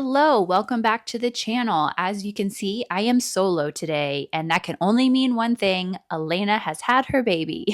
Hello, welcome back to the channel. As you can see, I am solo today, and that can only mean one thing: Elena has had her baby.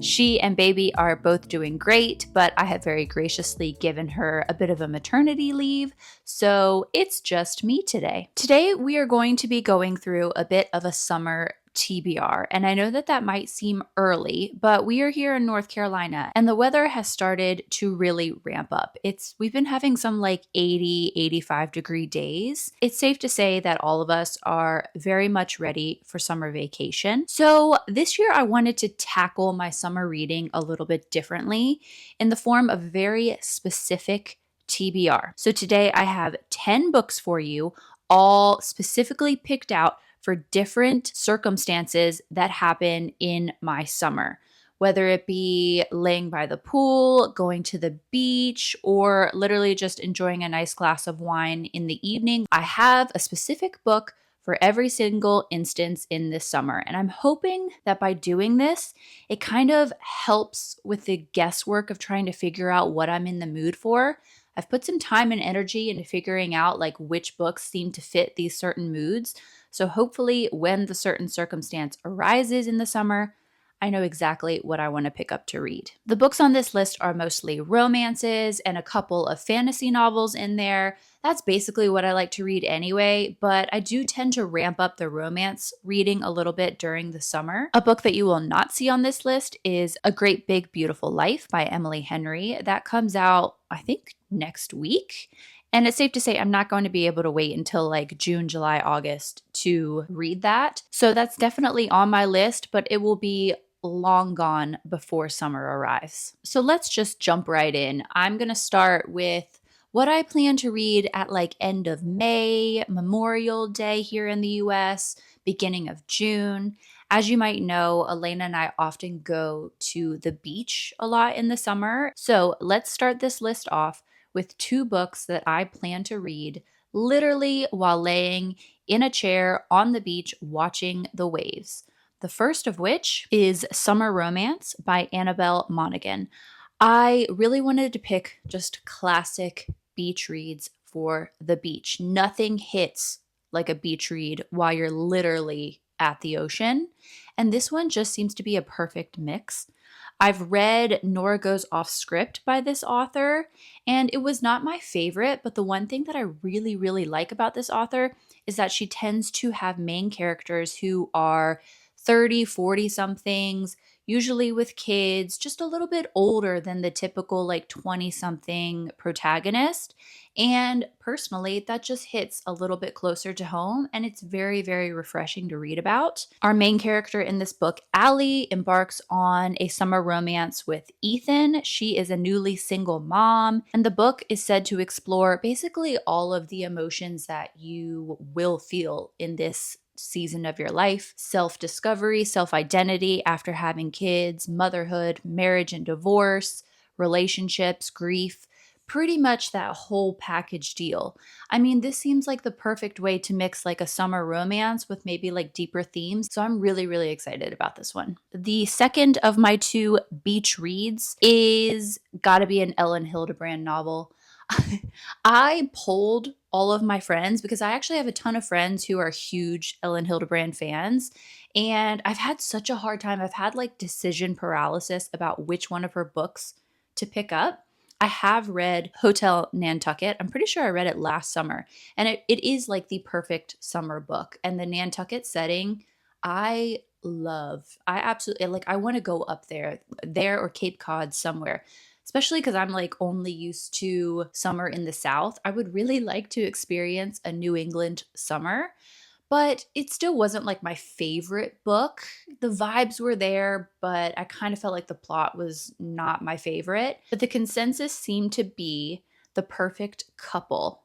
She and baby are both doing great, but I have very graciously given her a bit of a maternity leave, so it's just me today. Today, we are going to be going through a bit of a summer TBR, and I know that that might seem early, but we are here in North Carolina and the weather has started to really ramp up. We've been having some like 80, 85-degree days. It's safe to say that all of us are very much ready for summer vacation. So this year I wanted to tackle my summer reading a little bit differently in the form of very specific TBR. So today I have 10 books for you, all specifically picked out for different circumstances that happen in my summer, whether it be laying by the pool, going to the beach, or literally just enjoying a nice glass of wine in the evening. I have a specific book for every single instance in this summer. And I'm hoping that by doing this, it kind of helps with the guesswork of trying to figure out what I'm in the mood for. I've put some time and energy into figuring out like which books seem to fit these certain moods. So hopefully when the certain circumstance arises in the summer, I know exactly what I want to pick up to read. The books on this list are mostly romances and a couple of fantasy novels in there. That's basically what I like to read anyway, but I do tend to ramp up the romance reading a little bit during the summer. A book that you will not see on this list is A Great Big Beautiful Life by Emily Henry. That comes out, I think, next week. And it's safe to say I'm not going to be able to wait until like June, July, August to read that. So that's definitely on my list, but it will be long gone before summer arrives. So let's just jump right in. I'm going to start with what I plan to read at like end of May, Memorial Day here in the US, beginning of June. As you might know, Elena and I often go to the beach a lot in the summer. So let's start this list off with 2 books that I plan to read literally while laying in a chair on the beach watching the waves. The first of which is Summer Romance by Annabel Monaghan. I really wanted to pick just classic beach reads for the beach. Nothing hits like a beach read while you're literally at the ocean. And this one just seems to be a perfect mix. I've read Nora Goes Off Script by this author, and it was not my favorite, but the one thing that I really, really like about this author is that she tends to have main characters who are 30, 40 somethings, usually with kids, just a little bit older than the typical like 20 something protagonist. And personally, that just hits a little bit closer to home and it's very, very refreshing to read about. Our main character in this book, Ali, embarks on a summer romance with Ethan. She is a newly single mom, and the book is said to explore basically all of the emotions that you will feel in this season of your life: self-discovery, self-identity after having kids, motherhood, marriage and divorce, relationships, grief, pretty much that whole package deal. I mean, this seems like the perfect way to mix like a summer romance with maybe like deeper themes. So I'm really, really excited about this one. The second of my 2 beach reads is gotta be an Elin Hilderbrand novel. I polled all of my friends because I actually have a ton of friends who are huge Elin Hilderbrand fans. And I've had such a hard time. I've had like decision paralysis about which one of her books to pick up. I have read Hotel Nantucket. I'm pretty sure I read it last summer. And it is like the perfect summer book. And the Nantucket setting, I love. I absolutely like, I want to go up there or Cape Cod somewhere. Especially because I'm like only used to summer in the South. I would really like to experience a New England summer, but it still wasn't like my favorite book. The vibes were there, but I kind of felt like the plot was not my favorite. But the consensus seemed to be the perfect couple.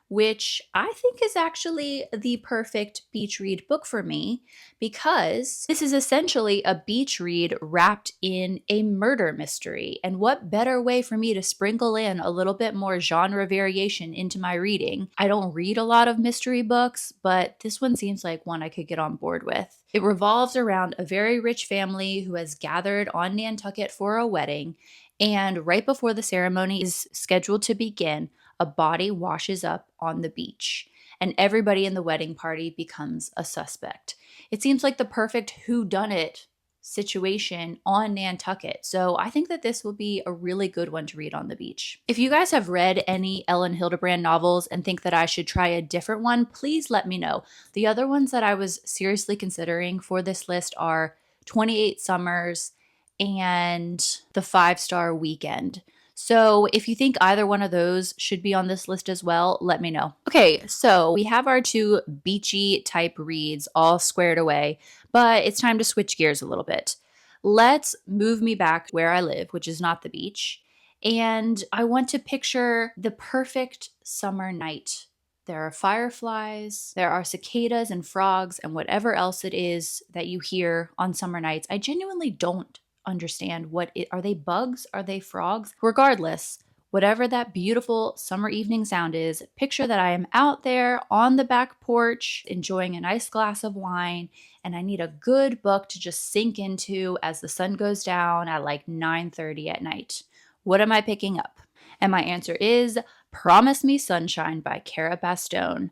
which I think is actually the perfect beach read book for me because this is essentially a beach read wrapped in a murder mystery. And what better way for me to sprinkle in a little bit more genre variation into my reading? I don't read a lot of mystery books, but this one seems like one I could get on board with. It revolves around a very rich family who has gathered on Nantucket for a wedding, and right before the ceremony is scheduled to begin, a body washes up on the beach, and everybody in the wedding party becomes a suspect. It seems like the perfect whodunit situation on Nantucket. So I think that this will be a really good one to read on the beach. If you guys have read any Elin Hilderbrand novels and think that I should try a different one, please let me know. The other ones that I was seriously considering for this list are 28 Summers and The 5-Star Weekend. So if you think either one of those should be on this list as well, let me know. Okay, so we have our two beachy type reads all squared away, but it's time to switch gears a little bit. Let's move me back where I live, which is not the beach. And I want to picture the perfect summer night. There are fireflies, there are cicadas and frogs, and whatever else it is that you hear on summer nights. I genuinely don't understand are they bugs? Are they frogs? Regardless, whatever that beautiful summer evening sound is, picture that I am out there on the back porch enjoying a nice glass of wine, and I need a good book to just sink into as the sun goes down at like 9:30 at night. What am I picking up? And my answer is Promise Me Sunshine by Cara Bastone.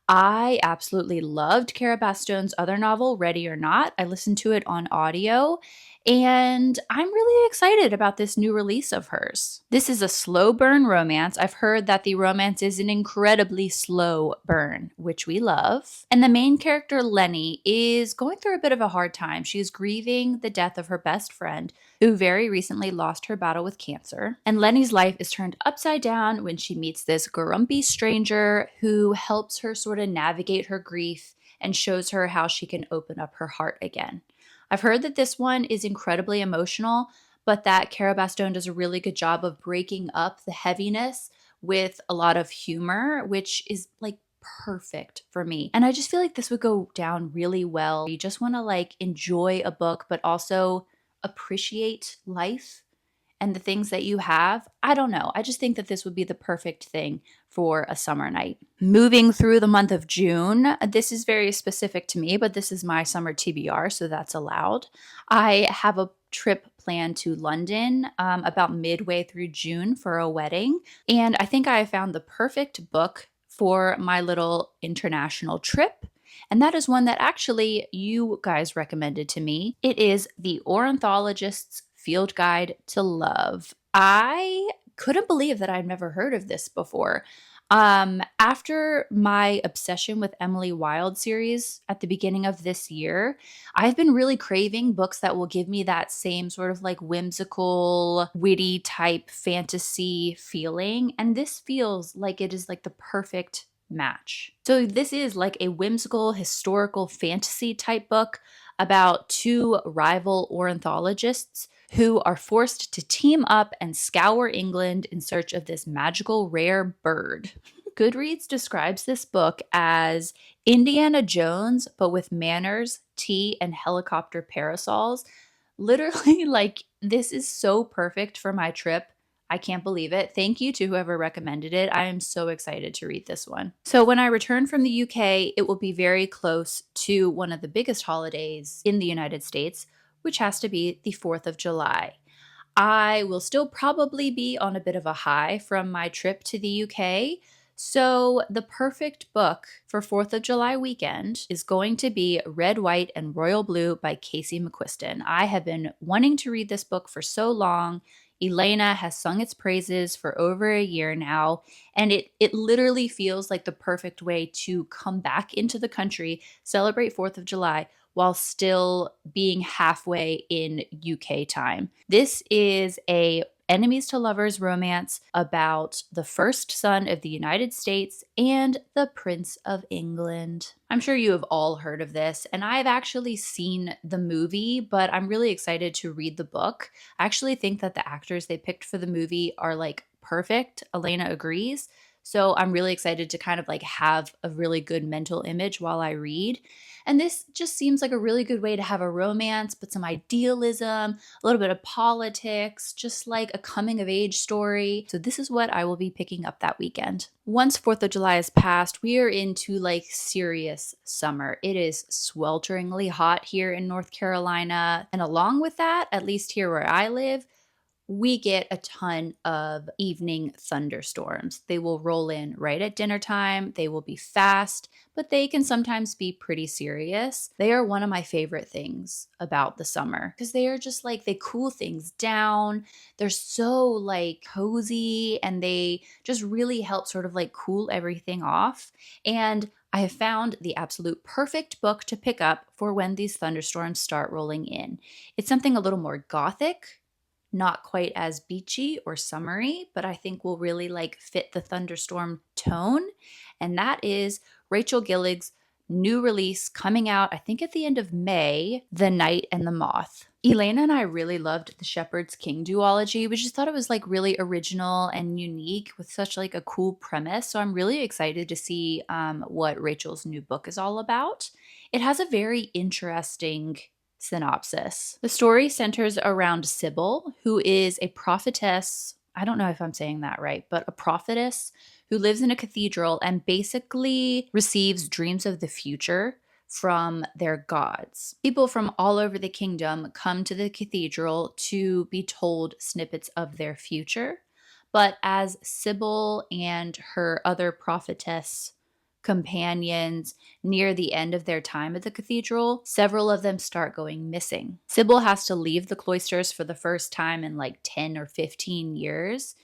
I absolutely loved Cara Bastone's other novel, Ready or Not. I listened to it on audio, and I'm really excited about this new release of hers. This is a slow burn romance. I've heard that the romance is an incredibly slow burn, which we love. And the main character, Lenny, is going through a bit of a hard time. She's grieving the death of her best friend, who very recently lost her battle with cancer. And Lenny's life is turned upside down when she meets this grumpy stranger who helps her sort of navigate her grief and shows her how she can open up her heart again. I've heard that this one is incredibly emotional, but that Cara Bastone does a really good job of breaking up the heaviness with a lot of humor, which is like perfect for me. And I just feel like this would go down really well. You just want to like enjoy a book, but also appreciate life and the things that you have. I don't know. I just think that this would be the perfect thing for a summer night. Moving through the month of June, this is very specific to me, but this is my summer TBR, so that's allowed. I have a trip planned to London about midway through June for a wedding, and I think I have found the perfect book for my little international trip. And that is one that actually you guys recommended to me. It is The Ornithologist's Field Guide to Love. I couldn't believe that I'd never heard of this before. After my obsession with Emily Wilde series at the beginning of this year, I've been really craving books that will give me that same sort of like whimsical, witty type fantasy feeling. And this feels like it is like the perfect match. So this is like a whimsical historical fantasy type book about two rival ornithologists who are forced to team up and scour England in search of this magical rare bird. Goodreads describes this book as Indiana Jones, but with manners, tea, and helicopter parasols. Literally, like, this is so perfect for my trip. I can't believe it. Thank you to whoever recommended it. I am so excited to read this one. So when I return from the UK, it will be very close to one of the biggest holidays in the United States, which has to be the 4th of July. I will still probably be on a bit of a high from my trip to the UK. So the perfect book for 4th of July weekend is going to be Red, White, and Royal Blue by Casey McQuiston. I have been wanting to read this book for so long. Elena has sung its praises for over a year now, and it literally feels like the perfect way to come back into the country, celebrate 4th of July, while still being halfway in UK time. This is a enemies to lovers romance about the first son of the United States and the Prince of England. I'm sure you have all heard of this, and I've actually seen the movie, but I'm really excited to read the book. I actually think that the actors they picked for the movie are like perfect. Elena agrees. So I'm really excited to kind of like have a really good mental image while I read. And this just seems like a really good way to have a romance, but some idealism, a little bit of politics, just like a coming of age story. So this is what I will be picking up that weekend. Once 4th of July is passed, we are into like serious summer. It is swelteringly hot here in North Carolina. And along with that, at least here where I live, we get a ton of evening thunderstorms. They will roll in right at dinner time. They will be fast, but they can sometimes be pretty serious. They are one of my favorite things about the summer because they are just like, they cool things down. They're so like cozy and they just really help sort of like cool everything off. And I have found the absolute perfect book to pick up for when these thunderstorms start rolling in. It's something a little more gothic, not quite as beachy or summery, but I think will really like fit the thunderstorm tone. And that is Rachel Gillig's new release coming out, I think at the end of May, The Night and the Moth. Elin and I really loved the Shepherd's King duology. We just thought it was like really original and unique with such like a cool premise. So I'm really excited to see what Rachel's new book is all about. It has a very interesting synopsis. The story centers around Sybil, who is a prophetess. I don't know if I'm saying that right, but a prophetess who lives in a cathedral and basically receives dreams of the future from their gods. People from all over the kingdom come to the cathedral to be told snippets of their future. But as Sybil and her other prophetess companions near the end of their time at the cathedral, several of them start going missing. Sybil has to leave the cloisters for the first time in like 10 or 15 years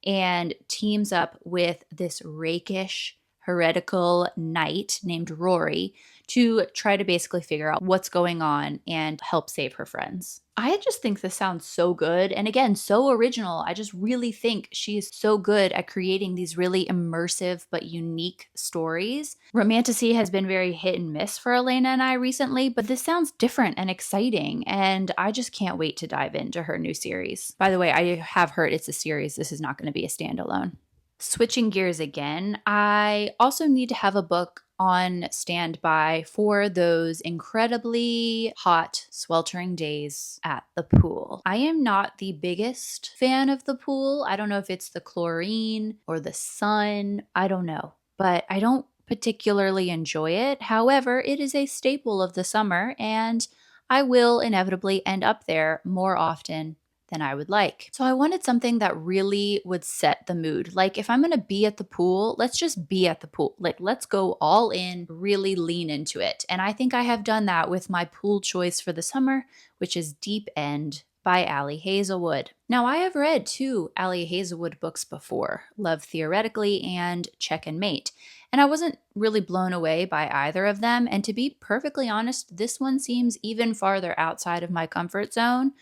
and teams up with this rakish, heretical knight named Rory to try to basically figure out what's going on and help save her friends. I just think this sounds so good. And again, so original. I just really think she is so good at creating these really immersive but unique stories. Romantasy has been very hit and miss for Elena and I recently, but this sounds different and exciting. And I just can't wait to dive into her new series. By the way, I have heard it's a series. This is not going to be a standalone. Switching gears again, I also need to have a book on standby for those incredibly hot, sweltering days at the pool. I am not the biggest fan of the pool. I don't know if it's the chlorine or the sun. I don't know, but I don't particularly enjoy it. However, it is a staple of the summer, and I will inevitably end up there more often than I would like. So I wanted something that really would set the mood. Like if I'm going to be at the pool, let's just be at the pool. Like let's go all in, really lean into it. And I think I have done that with my pool choice for the summer, which is Deep End by Ali Hazelwood. Now I have read 2 Ali Hazelwood books before, Love Theoretically and Check and Mate. And I wasn't really blown away by either of them. And to be perfectly honest, this one seems even farther outside of my comfort zone.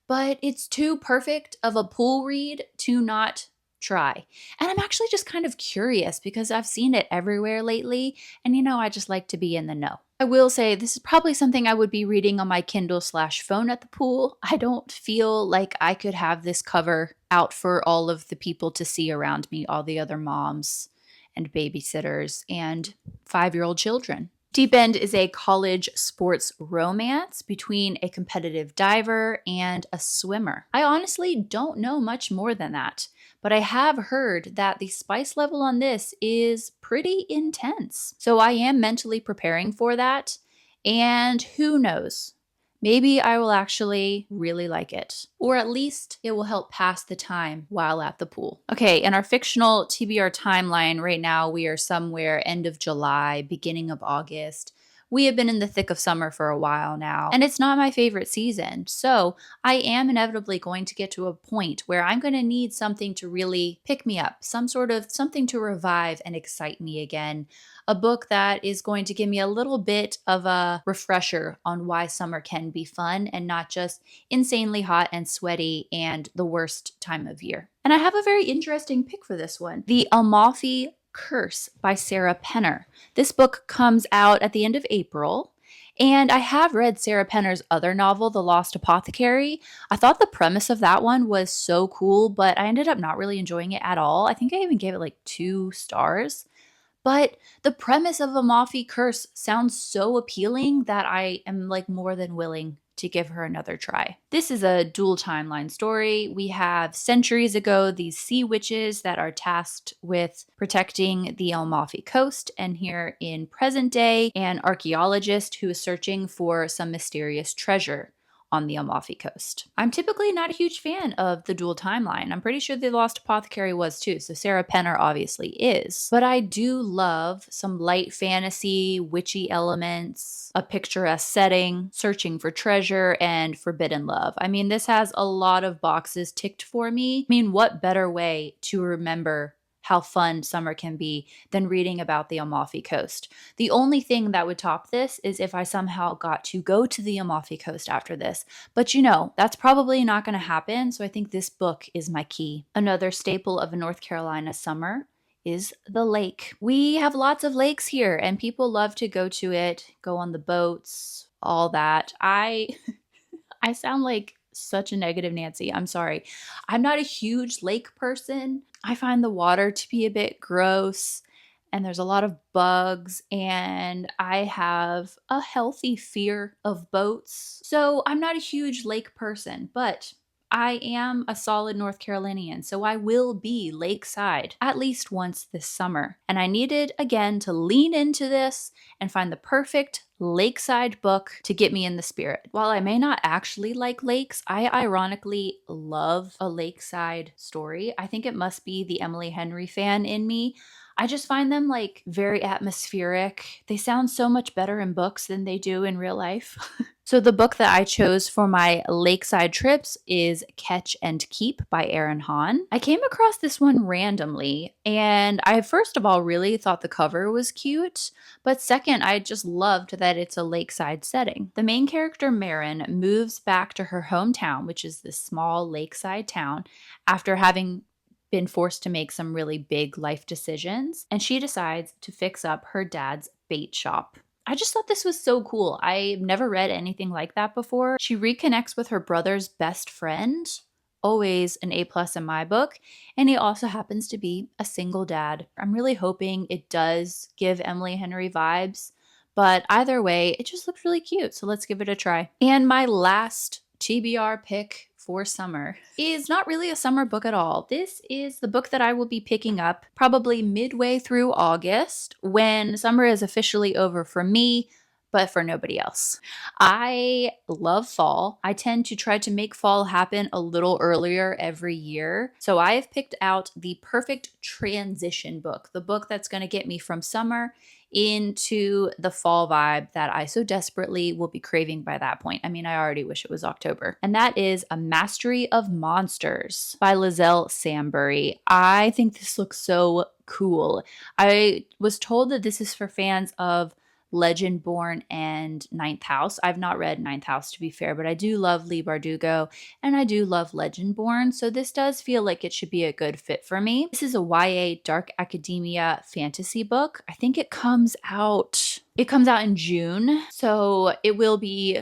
But it's too perfect of a pool read to not try. And I'm actually just kind of curious because I've seen it everywhere lately. And I just like to be in the know. I will say this is probably something I would be reading on my Kindle/phone at the pool. I don't feel like I could have this cover out for all of the people to see around me, all the other moms and babysitters and 5-year-old children. Deep End is a college sports romance between a competitive diver and a swimmer. I honestly don't know much more than that, but I have heard that the spice level on this is pretty intense. So I am mentally preparing for that, and who knows? Maybe I will actually really like it, or at least it will help pass the time while at the pool. Okay, in our fictional TBR timeline right now, we are somewhere end of July, beginning of August. We have been in the thick of summer for a while now, and it's not my favorite season. So I am inevitably going to get to a point where I'm going to need something to really pick me up, something to revive and excite me again. A book that is going to give me a little bit of a refresher on why summer can be fun and not just insanely hot and sweaty and the worst time of year. And I have a very interesting pick for this one. The Amalfi Curse by Sarah Penner. This book comes out at the end of April, And I have read Sarah Penner's other novel, The Lost Apothecary. I thought the premise of that one was so cool, but I ended up not really enjoying it at all. I think I even gave it like 2 stars. But the premise of Amalfi Curse sounds so appealing that I am like more than willing to give her another try. This is a dual timeline story. We have centuries ago these sea witches that are tasked with protecting the Amalfi coast, and here in present day, an archaeologist who is searching for some mysterious treasure on the Amalfi coast. I'm typically not a huge fan of the dual timeline. I'm pretty sure The Lost Apothecary was too, so Sarah Penner obviously is. But I do love some light fantasy, witchy elements, a picturesque setting, searching for treasure, and forbidden love. I mean, this has a lot of boxes ticked for me. I mean, what better way to remember how fun summer can be than reading about the Amalfi Coast. The only thing that would top this is if I somehow got to go to the Amalfi Coast after this. But that's probably not going to happen, so I think this book is my key. Another staple of a North Carolina summer is the lake. We have lots of lakes here, and people love to go to it, go on the boats, all that. I sound like such a negative Nancy. I'm sorry. I'm not a huge lake person. I find the water to be a bit gross, and there's a lot of bugs, and I have a healthy fear of boats. So I'm not a huge lake person, but I am a solid North Carolinian, so I will be lakeside at least once this summer. And I needed, again, to lean into this and find the perfect lakeside book to get me in the spirit. While I may not actually like lakes, I ironically love a lakeside story. I think it must be the Emily Henry fan in me. I just find them like very atmospheric. They sound so much better in books than they do in real life. So the book that I chose for my lakeside trips is Catch and Keep by Erin Hahn. I came across this one randomly, and I first of all really thought the cover was cute, but second, I just loved that it's a lakeside setting. The main character, Marin, moves back to her hometown, which is this small lakeside town, after having been forced to make some really big life decisions, and she decides to fix up her dad's bait shop. I just thought this was so cool. I've never read anything like that before. She reconnects with her brother's best friend, always an A+ in my book, and he also happens to be a single dad. I'm really hoping it does give Emily Henry vibes, but either way, it just looks really cute, so let's give it a try. And my last TBR pick for summer is not really a summer book at all. This is the book that I will be picking up probably midway through August, when summer is officially over for me, but for nobody else. I love fall. I tend to try to make fall happen a little earlier every year. So I have picked out the perfect transition book, the book that's going to get me from summer into the fall vibe that I so desperately will be craving by that point. I mean, I already wish it was October. And that is A Mastery of Monsters by Liselle Sambury. I think this looks so cool. I was told that this is for fans of Legendborn and Ninth House. I've not read Ninth House, to be fair, but I do love Leigh Bardugo and I do love Legendborn, so this does feel like it should be a good fit for me. This is a YA dark academia fantasy book. I think it comes out in June, so it will be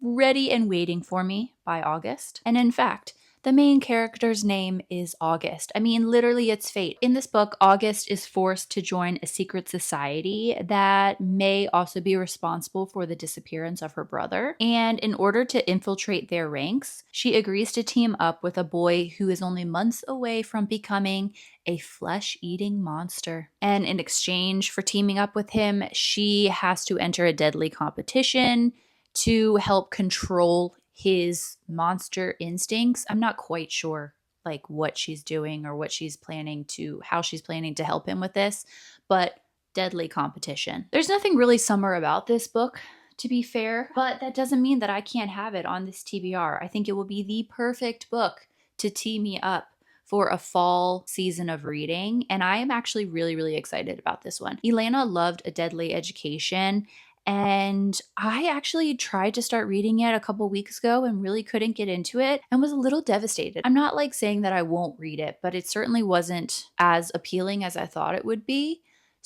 ready and waiting for me by August. And in fact, the main character's name is August. I mean, literally, it's fate. In this book, August is forced to join a secret society that may also be responsible for the disappearance of her brother. And in order to infiltrate their ranks, she agrees to team up with a boy who is only months away from becoming a flesh-eating monster. And in exchange for teaming up with him, she has to enter a deadly competition to help control his monster instincts. I'm not quite sure like what she's doing or how she's planning to help him with this, but deadly competition. There's nothing really summer about this book, to be fair, but that doesn't mean that I can't have it on this TBR. I think it will be the perfect book to tee me up for a fall season of reading, and I am actually really, really excited about this one. Elena loved A Deadly Education, and I actually tried to start reading it a couple weeks ago and really couldn't get into it and was a little devastated. I'm not like saying that I won't read it, but it certainly wasn't as appealing as I thought it would be.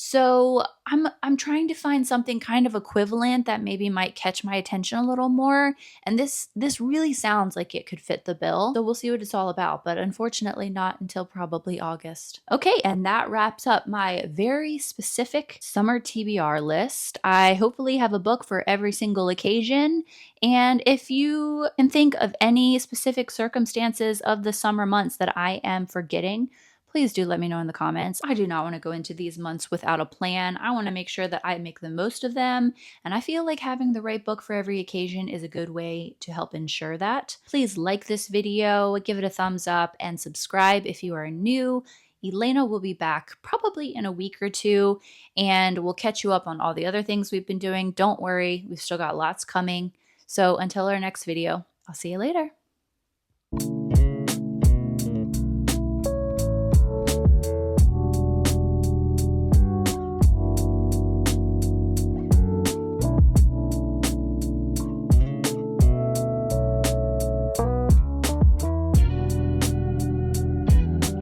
So I'm trying to find something kind of equivalent that maybe might catch my attention a little more. And this really sounds like it could fit the bill. So we'll see what it's all about, but unfortunately not until probably August. Okay, and that wraps up my very specific summer TBR list. I hopefully have a book for every single occasion. And if you can think of any specific circumstances of the summer months that I am forgetting, please do let me know in the comments. I do not want to go into these months without a plan. I want to make sure that I make the most of them, and I feel like having the right book for every occasion is a good way to help ensure that. Please like this video, give it a thumbs up, and subscribe if you are new. Elena will be back probably in a week or two, and we'll catch you up on all the other things we've been doing. Don't worry, we've still got lots coming. So until our next video, I'll see you later.